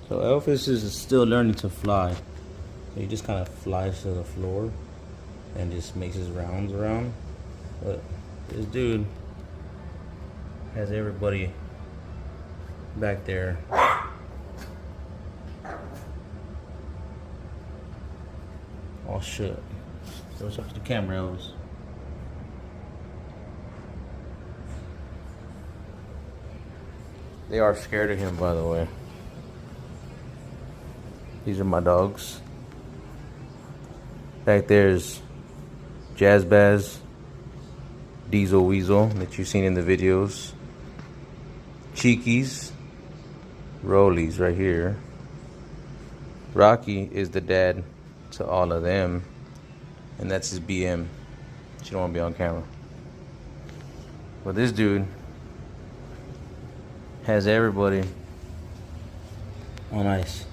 So Elvis is still learning to fly. He just kind of flies to the floor and just makes his rounds around. But this dude has everybody back there. Oh shit. So what's up to the camera, Elvis? They are scared of him, by the way. These are my dogs. Back there's Jazz Baz, Diesel Weasel that you've seen in the videos. Cheekies, Rollies right here. Rocky is the dad to all of them. And that's his BM. She don't want to be on camera. But this dude has everybody on ice.